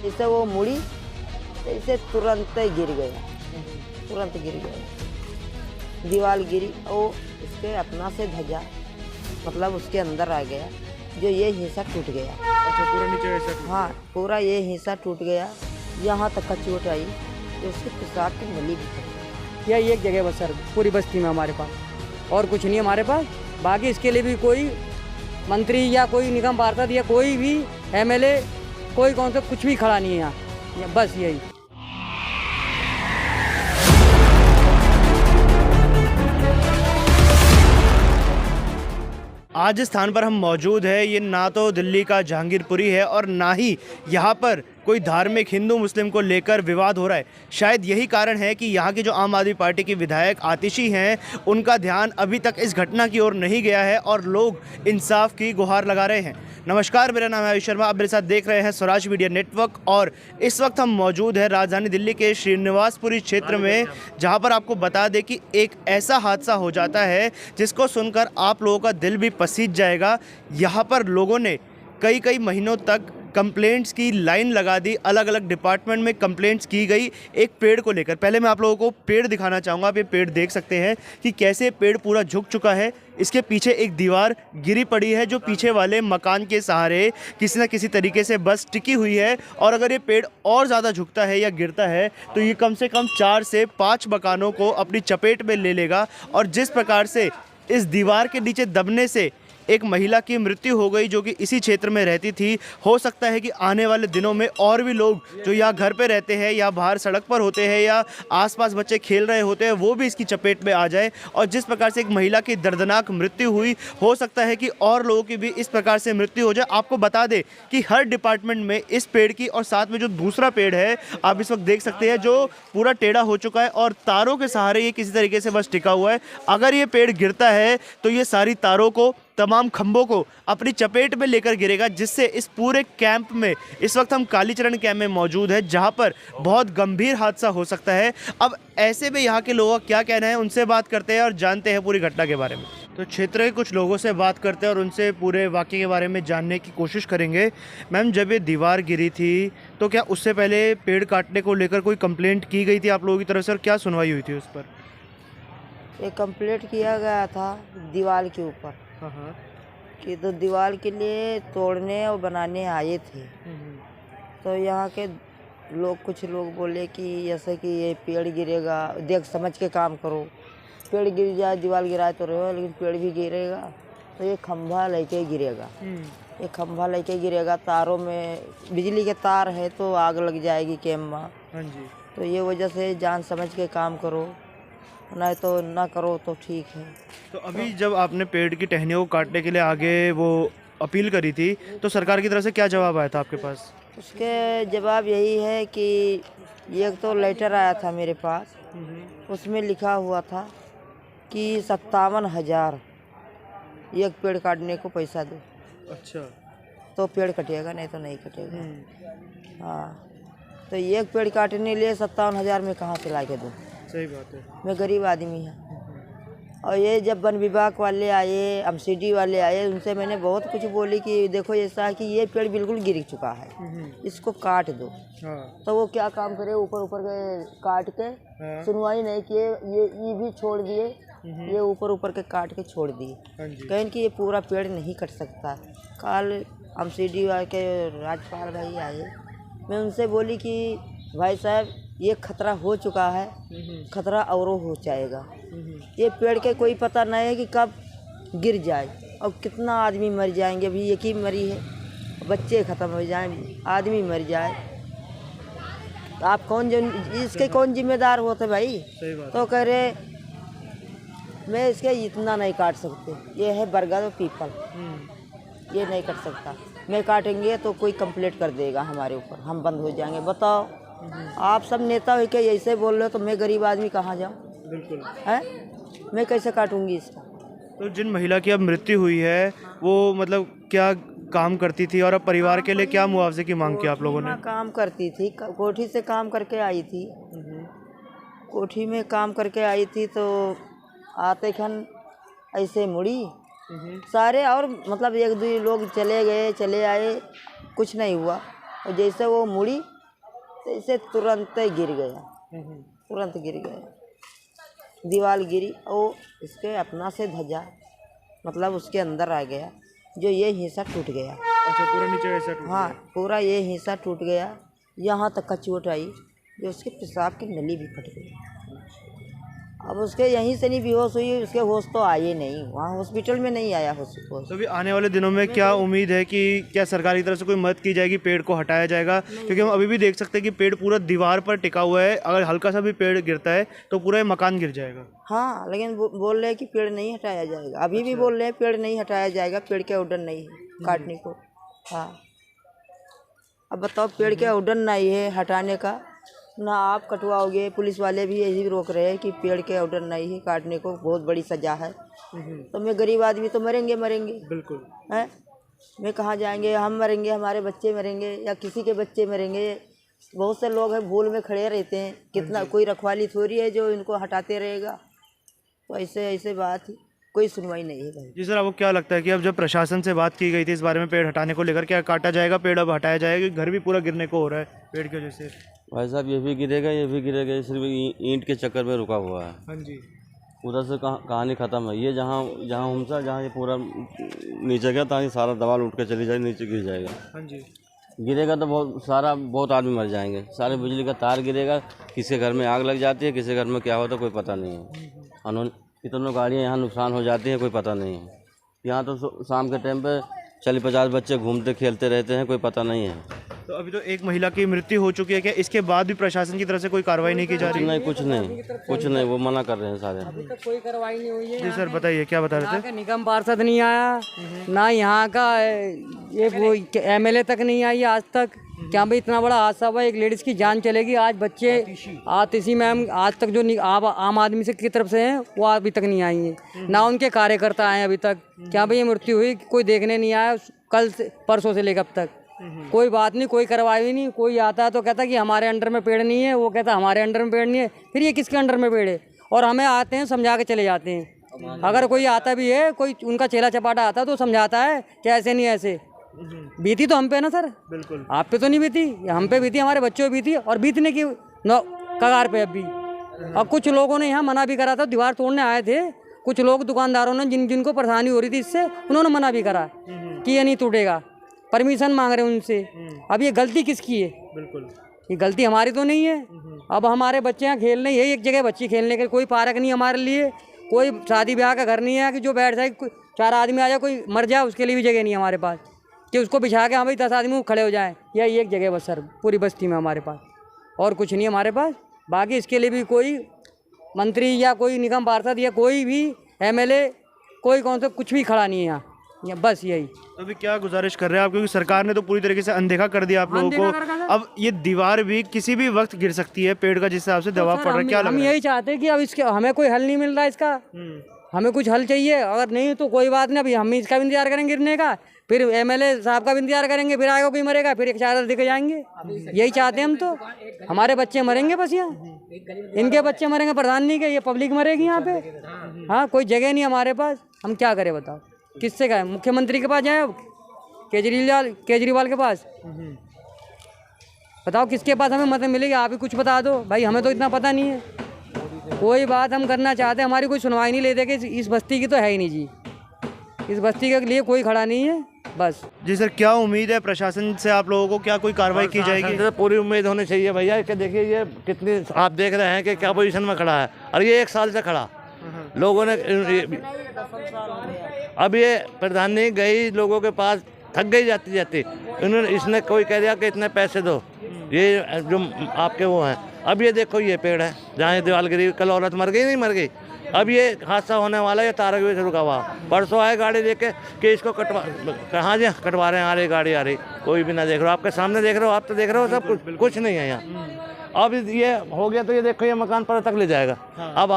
जैसे वो मुड़ी ऐसे तुरंत ही गिर गया, तुरंत गिर गया, दीवार गिरी और उसके अपना से धजा मतलब उसके अंदर आ गया, जो ये हिस्सा टूट गया। अच्छा, पूरा नीचे ऐसा टूट हाँ, पूरा ये हिस्सा टूट गया, यहाँ तक का चोट आई, तो उसके पेशाब की नली भी टूट गई। यह एक जगह बस सर पूरी बस्ती में हमारे पास और कुछ नहीं हमारे पास। बाकी इसके लिए भी कोई मंत्री या कोई निगम पार्षद या कोई भी एमएलए कोई कौन सा कुछ भी खड़ा नहीं है यहाँ, बस यही। आज जिस स्थान पर हम मौजूद है ये ना तो दिल्ली का जहांगीरपुरी है और ना ही यहाँ पर कोई धार्मिक हिंदू मुस्लिम को लेकर विवाद हो रहा है। शायद यही कारण है कि यहाँ की जो आम आदमी पार्टी की विधायक आतिशी हैं उनका ध्यान अभी तक इस घटना की ओर नहीं गया है और लोग इंसाफ की गुहार लगा रहे हैं। नमस्कार, मेरा नाम है आयुष शर्मा, आप मेरे साथ देख रहे हैं स्वराज मीडिया नेटवर्क और इस वक्त हम मौजूद हैं राजधानी दिल्ली के श्रीनिवासपुरी क्षेत्र में, जहाँ पर आपको बता दें कि एक ऐसा हादसा हो जाता है जिसको सुनकर आप लोगों का दिल भी पसीज जाएगा। यहाँ पर लोगों ने कई महीनों तक कंप्लेंट्स की लाइन लगा दी, अलग अलग डिपार्टमेंट में कंप्लेंट्स की गई एक पेड़ को लेकर। पहले मैं आप लोगों को पेड़ दिखाना चाहूँगा। आप ये पेड़ देख सकते हैं कि कैसे पेड़ पूरा झुक चुका है। इसके पीछे एक दीवार गिरी पड़ी है जो पीछे वाले मकान के सहारे किसी न किसी तरीके से बस टिकी हुई है, और अगर ये पेड़ और ज़्यादा झुकता है या गिरता है तो ये कम से कम 4 से 5 मकानों को अपनी चपेट में ले लेगा। और जिस प्रकार से इस दीवार के नीचे दबने से एक महिला की मृत्यु हो गई जो कि इसी क्षेत्र में रहती थी, हो सकता है कि आने वाले दिनों में और भी लोग जो यहाँ घर पे रहते हैं या बाहर सड़क पर होते हैं या आसपास बच्चे खेल रहे होते हैं वो भी इसकी चपेट में आ जाए। और जिस प्रकार से एक महिला की दर्दनाक मृत्यु हुई, हो सकता है कि और लोगों की भी इस प्रकार से मृत्यु हो जाए। आपको बता दें कि हर डिपार्टमेंट में इस पेड़ की और साथ में जो दूसरा पेड़ है आप इस वक्त देख सकते हैं जो पूरा टेढ़ा हो चुका है और तारों के सहारे ये किसी तरीके से बस टिका हुआ है। अगर ये पेड़ गिरता है तो ये सारी तारों को, तमाम खंभों को अपनी चपेट में लेकर गिरेगा, जिससे इस पूरे कैंप में, इस वक्त हम कालीचरण कैंप में मौजूद है जहां पर बहुत गंभीर हादसा हो सकता है। अब ऐसे में यहाँ के लोगों का क्या कहना है, उनसे बात करते हैं और जानते हैं पूरी घटना के बारे में। तो क्षेत्र के कुछ लोगों से बात करते हैं और उनसे पूरे वाक़ये के बारे में जानने की कोशिश करेंगे। मैम, जब ये दीवार गिरी थी तो क्या उससे पहले पेड़ काटने को लेकर कोई कंप्लेंट की गई थी आप लोगों की तरफ से और क्या सुनवाई हुई थी उस पर? एक कंप्लेंट किया गया था दीवार के ऊपर हाँ। कि तो दीवार के लिए तोड़ने और बनाने आए थे, तो यहाँ के लोग, कुछ लोग बोले कि जैसे कि ये पेड़ गिरेगा, देख समझ के काम करो, पेड़ गिर जाए, दीवार गिराए तो रहो, लेकिन पेड़ भी गिरेगा तो ये खंभा लेके गिरेगा, ये खंभा लेके गिरेगा, तारों में बिजली के तार है तो आग लग जाएगी कैंप में। हाँ जी। तो ये वजह से जान समझ के काम करो, नहीं तो ना करो तो ठीक है। तो अभी जब आपने पेड़ की टहनियों को काटने के लिए आगे वो अपील करी थी तो सरकार की तरफ से क्या जवाब आया था आपके पास? उसके जवाब यही है कि एक तो लेटर आया था मेरे पास, उसमें लिखा हुआ था कि 57,000 एक पेड़ काटने को पैसा दो। अच्छा। तो पेड़ कटेगा, नहीं तो नहीं कटेगा। हाँ, तो एक पेड़ काटने लिए 57,000 में कहाँ से ला के दूँ? सही बात है। मैं गरीब आदमी हूँ। और ये जब वन विभाग वाले आए, एमसीडी वाले आए, उनसे मैंने बहुत कुछ बोली कि देखो ऐसा है कि ये पेड़ बिल्कुल गिर चुका है, इसको काट दो। हाँ। तो वो क्या काम करे, ऊपर ऊपर के काट के, हाँ। सुनवाई नहीं किए, ये भी छोड़ दिए, ये ऊपर के काट के छोड़ दिए। हाँ जी। कहें कि ये पूरा पेड़ नहीं कट सकता। कल एमसीडी वाले के राजपाल भाई आए, मैं उनसे बोली कि भाई साहब ये खतरा हो चुका है, खतरा और हो जाएगा। ये पेड़ के कोई पता नहीं है कि कब गिर जाए और कितना आदमी मर जाएंगे। अभी एक ही मरी है, बच्चे ख़त्म हो जाएं, आदमी मर जाए, तो आप कौन इसके कौन जिम्मेदार होते भाई? सही बात। तो कह रहे मैं इसके इतना नहीं काट सकते, ये है बरगद और पीपल, ये नहीं कट सकता। मैं काटेंगे तो कोई कंप्लेंट कर देगा हमारे ऊपर, हम बंद हो जाएंगे। बताओ, आप सब नेता हो के ऐसे बोल रहे हो तो मैं गरीब आदमी कहाँ जाऊँ? बिल्कुल है, मैं कैसे काटूंगी इसका? तो जिन महिला की अब मृत्यु हुई है वो मतलब क्या काम करती थी और अब परिवार के लिए क्या मुआवजे की मांग की आप लोगों ने? काम करती थी, कोठी से काम करके आई थी, कोठी में काम करके आई थी, तो आते खन ऐसे मुड़ी सारे, और मतलब एक दो लोग चले गए, चले आए, कुछ नहीं हुआ। और जैसे वो मुड़ी तो इसे तुरंत ही गिर गया, तुरंत गिर गया, दीवार गिरी और इसके अपना से धजा मतलब उसके अंदर आ गया, जो ये हिस्सा टूट गया। अच्छा, पूरा नीचे ऐसा टूट हाँ, पूरा ये हिस्सा टूट गया, यहाँ तक का चोट आई, जो उसके पेशाब की नली भी फट गई। अब उसके यहीं से नहीं बेहोश हुई, उसके होश तो आए नहीं, वहाँ हॉस्पिटल में नहीं आया होश। तो अभी आने वाले दिनों में क्या उम्मीद है कि क्या सरकार की तरफ से कोई मदद की जाएगी, पेड़ को हटाया जाएगा? क्योंकि हम अभी भी देख सकते हैं कि पेड़ पूरा दीवार पर टिका हुआ है, अगर हल्का सा भी पेड़ गिरता है तो पूरा ये मकान गिर जाएगा। हाँ, लेकिन बोल रहे हैं कि पेड़ नहीं हटाया जाएगा, अभी भी बोल रहे हैं पेड़ नहीं हटाया जाएगा, पेड़ के ऑर्डर नहीं है काटने को। हाँ, अब बताओ, पेड़ के ऑर्डर नहीं है हटाने का, ना आप कटवाओगे, पुलिस वाले भी यही रोक रहे हैं कि पेड़ के ऑर्डर नहीं है काटने को, बहुत बड़ी सजा है। तो मैं गरीब आदमी तो मरेंगे बिल्कुल हैं, मैं कहाँ जाएंगे, हम मरेंगे, हमारे बच्चे मरेंगे या किसी के बच्चे मरेंगे। बहुत से लोग हैं भूल में खड़े रहते हैं, कितना कोई रखवाली थोड़ी है जो इनको हटाते रहेगा। तो ऐसे बात ही, कोई सुनवाई नहीं है भाई। जी सर, आपको क्या लगता है कि अब जब प्रशासन से बात की गई थी इस बारे में पेड़ हटाने को लेकर, क्या काटा जाएगा पेड़, अब हटाया जाएगा? क्योंकि घर भी पूरा गिरने को हो रहा है पेड़ की वजह से। भाई साहब, ये भी गिरेगा, ये भी गिरेगा, ये सिर्फ ईंट के चक्कर में रुका हुआ है। हाँ जी, उधर से कहानी ख़त्म है। ये जहाँ हमसा जहाँ ये पूरा नीचे गया, ताकि सारा दवाल उठ के चली जाए, नीचे गिर जाएगा। हाँ जी, गिरेगा तो बहुत आदमी मर जाएंगे, सारे बिजली का तार गिरेगा, किसी घर में आग लग जाती है, किसी घर में क्या होता है कोई पता नहीं है। कितनों गाड़ियाँ यहाँ नुकसान हो जाती हैं, कोई पता नहीं है। यहाँ तो शाम के टाइम पे 40-50 बच्चे घूमते खेलते रहते हैं, कोई पता नहीं है। तो अभी तो एक महिला की मृत्यु हो चुकी है, क्या इसके बाद भी प्रशासन की तरफ से कोई कार्रवाई नहीं की जा रही? नहीं, कुछ नहीं, वो मना कर रहे हैं सारे। अभी तक कोई कार्रवाई नहीं हुई है। जी सर, बताइए क्या बता रहे थे? यहाँ का निगम पार्षद नहीं आया, ना यहाँ का ये वो MLA तक नहीं आई आज तक। क्या भाई, इतना बड़ा हादसा हुआ, एक लेडीज की जान चलेगी, आज बच्चे आतिशी मैम आज तक जो आम आदमी से की तरफ से हैं वो अभी तक नहीं आई हैं, ना उनके कार्यकर्ता आए अभी तक। क्या भाई, ये मृत्यु हुई, कोई देखने नहीं आया, कल से परसों से लेकर अब तक कोई बात नहीं, कोई कार्रवाई नहीं। कोई आता है तो कहता कि हमारे अंडर में पेड़ नहीं है, वो कहता हमारे अंडर में पेड़ नहीं है, फिर ये किसके अंडर में पेड़ है? और हमें आते हैं समझा के चले जाते हैं। अगर कोई आता भी है, कोई उनका चेला चपाटा आता है तो समझाता है कि ऐसे नहीं ऐसे। बीती तो हम पे ना सर, बिल्कुल आप पे तो नहीं बीती, हम पे बीती, हमारे बच्चों पे बीती, और बीतने की कगार पे अभी। और कुछ लोगों ने यहाँ मना भी करा था, दीवार तोड़ने आए थे कुछ लोग, दुकानदारों ने जिनको परेशानी हो रही थी इससे, उन्होंने मना भी करा कि ये नहीं टूटेगा, परमिशन मांग रहे हैं उनसे। अब ये गलती किसकी है? बिल्कुल, ये गलती हमारी तो नहीं है। अब हमारे बच्चे यहाँ खेलने, यही एक जगह बच्ची खेलने के, कोई पार्क नहीं हमारे लिए, कोई शादी ब्याह का घर नहीं है कि जो बैठ जाए, 4 आदमी आ जाए, कोई मर जाए उसके लिए भी जगह नहीं है हमारे पास कि उसको बिछा के हाँ भाई 10 आदमी खड़े हो जाएं। यही एक जगह बस सर पूरी बस्ती में हमारे पास, और कुछ नहीं हमारे पास। बाकी इसके लिए भी कोई मंत्री या कोई निगम पार्षद या कोई भी MLA, कोई कौन सा कुछ भी खड़ा नहीं है यहाँ, बस यही। तो अभी क्या गुजारिश कर रहे हैं आप, क्योंकि सरकार ने तो पूरी तरीके से अनदेखा कर दिया आप लोगों को, अब ये दीवार भी किसी भी वक्त गिर सकती है पेड़ का, जिस हिसाब से दबाव पड़ रहा है, क्या लग रहा है? हम यही चाहते हैं कि अब इसके हमें कोई हल नहीं मिल रहा है इसका, हमें कुछ हल चाहिए। अगर नहीं तो कोई बात नहीं, अभी हम इसका भी इंतजार करेंगे गिरने का, फिर MLA साहब का भी इंतजार करेंगे, फिर आएगा कोई मरेगा, फिर एक 4 दिख जाएंगे। यही चाहते हैं हम तो, हमारे बच्चे मरेंगे बस यहाँ, इनके बच्चे मरेंगे, प्रधान नहीं के, ये पब्लिक मरेगी यहाँ पे। हाँ, कोई जगह नहीं हमारे पास, हम क्या करें बताओ, किससे कहें? मुख्यमंत्री के पास जाए, केजरीवाल के पास बताओ, किसके पास हमें मदद मिलेगी? आप ही कुछ बता दो भाई, हमें तो इतना पता नहीं है। कोई बात हम करना चाहते हैं, हमारी कोई सुनवाई नहीं लेते कि इस बस्ती की तो है ही नहीं जी, इस बस्ती के लिए कोई खड़ा नहीं है बस। जी सर, क्या उम्मीद है प्रशासन से आप लोगों को, क्या कोई कार्रवाई की जाएगी? तो पूरी उम्मीद होनी चाहिए भैया, कि देखिए ये कितनी, आप देख रहे हैं कि क्या पोजीशन में खड़ा है, और ये 1 साल से खड़ा, लोगों ने अब ये प्रधानी गई लोगों के पास, थक गई जाती इसने कोई कह दिया कि इतने पैसे दो, ये जो आपके वो हैं। अब ये देखो, ये पेड़ है जहाँ ये दीवार गिरी, कल औरत मर गई नहीं मर गई, अब ये हादसा होने वाला है। ये तारक से रुका हुआ, परसों आए गाड़ी देख के कि इसको कहाँ जी कटवा रहे हैं, आ रही गाड़ी आ रही, कोई भी ना देख रहे हो, आपके सामने देख रहे हो, आप तो देख रहे हो, सब कुछ नहीं है यहाँ। अब ये हो गया तो ये देखो, ये मकान पर तक ले जाएगा। अब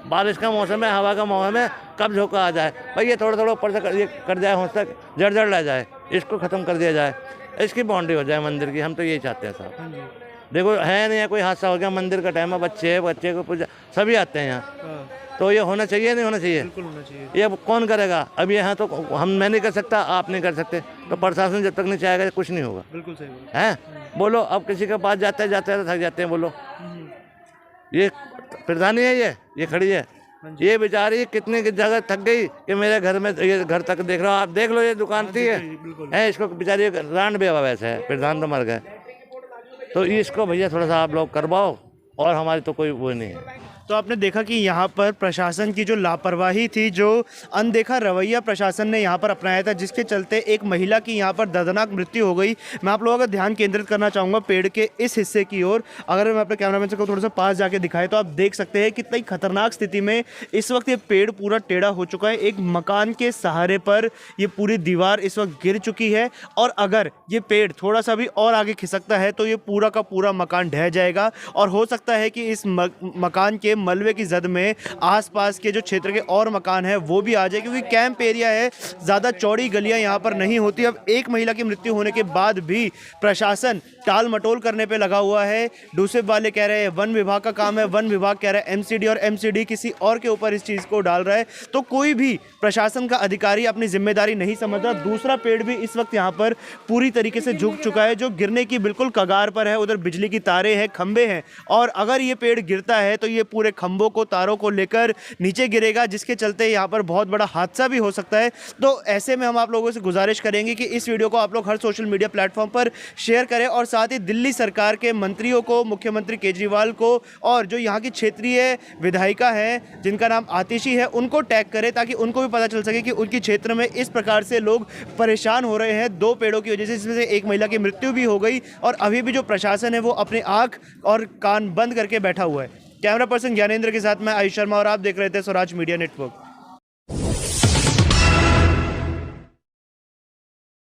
बारिश का मौसम है, हवा का मौसम है, कब झोंका आ जाए भाई, ये थोड़ा ऊपर से ये कर जाए, हो तक जड़ ले जाए, इसको ख़त्म कर दिया जाए, इसकी बाउंड्री हो जाए मंदिर की, हम तो यही चाहते हैं साहब। देखो है नहीं है, कोई हादसा हो गया, मंदिर का टाइम है, बच्चे को पूजा सभी आते हैं यहाँ, तो ये होना चाहिए नहीं होना चाहिए? बिल्कुल होना चाहिए। ये अब कौन करेगा? अब ये यहाँ तो मैं नहीं कर सकता, आप नहीं कर सकते, तो प्रशासन जब तक नहीं चाहेगा कुछ नहीं होगा। बिल्कुल सही बात। हैं बोलो, अब किसी के पास जाते जाते थक जाते हैं, बोलो ये प्रधानी है, ये खड़ी है, ये बेचारी कितनी की जगह थक गई कि मेरे घर में, ये घर तक देख रहा हूँ आप, देख लो ये दुकान थी है, इसको बेचारी रांड बेवा वैसे है, प्रधान तो मर गए, तो इसको भैया थोड़ा सा आप लोग करवाओ, और हमारी तो कोई वो नहीं है। तो आपने देखा कि यहाँ पर प्रशासन की जो लापरवाही थी, जो अनदेखा रवैया प्रशासन ने यहाँ पर अपनाया था, जिसके चलते एक महिला की यहाँ पर दर्दनाक मृत्यु हो गई। मैं आप लोगों का ध्यान केंद्रित करना चाहूँगा पेड़ के इस हिस्से की ओर। अगर मैं अपने कैमरामैन से थोड़ा सा पास जाके दिखाए तो आप देख सकते हैं कितनी खतरनाक स्थिति में इस वक्त ये पेड़ पूरा टेढ़ा हो चुका है। एक मकान के सहारे पर ये पूरी दीवार इस वक्त गिर चुकी है, और अगर ये पेड़ थोड़ा सा भी और आगे खिसकता है तो ये पूरा का पूरा मकान ढह जाएगा, और हो सकता है कि इस मकान के मलबे की जद में आसपास के जो क्षेत्र के और मकान है वो भी आ जाए, क्योंकि कैंप एरिया है, ज़्यादा चौड़ी गलियां यहाँ पर नहीं होती। अब एक महिला की मृत्यु होने के बाद भी प्रशासन टाल मटोल करने पे लगा हुआ है। दूसरे वाले कह रहे हैं वन विभाग का काम है, वन विभाग कह रहा है एमसीडी, और एमसीडी किसी और के ऊपर इस चीज़ को डाल रहा है। तो कोई भी प्रशासन का अधिकारी अपनी जिम्मेदारी नहीं समझ रहा। दूसरा पेड़ भी इस वक्त यहाँ पर पूरी तरीके से झुक चुका है, जो गिरने की बिल्कुल कगार पर है। उधर बिजली की तारें हैं, खंबे हैं, और अगर ये पेड़ गिरता है तो ये पूरे खंभों को, तारों को लेकर नीचे गिरेगा, जिसके चलते यहाँ पर बहुत बड़ा हादसा भी हो सकता है। तो ऐसे में हम आप लोगों से गुजारिश करेंगे कि इस वीडियो को आप लोग हर सोशल मीडिया प्लेटफॉर्म पर शेयर करें, और साथ ही दिल्ली सरकार के मंत्रियों को, मुख्यमंत्री केजरीवाल को, और जो यहाँ की क्षेत्रीय विधायिका है जिनका नाम आतिशी है, उनको टैग करें, ताकि उनको भी पता चल सके कि उनकी क्षेत्र में इस प्रकार से लोग परेशान हो रहे हैं 2 पेड़ों की वजह से, जिसमें से एक महिला की मृत्यु भी हो गई, और अभी भी जो प्रशासन है वो अपनी आंख और कान बंद करके बैठा हुआ है। कैमरा पर्सन ज्ञानेंद्र के साथ मैं आयुष शर्मा, और आप देख रहे थे स्वराज मीडिया नेटवर्क।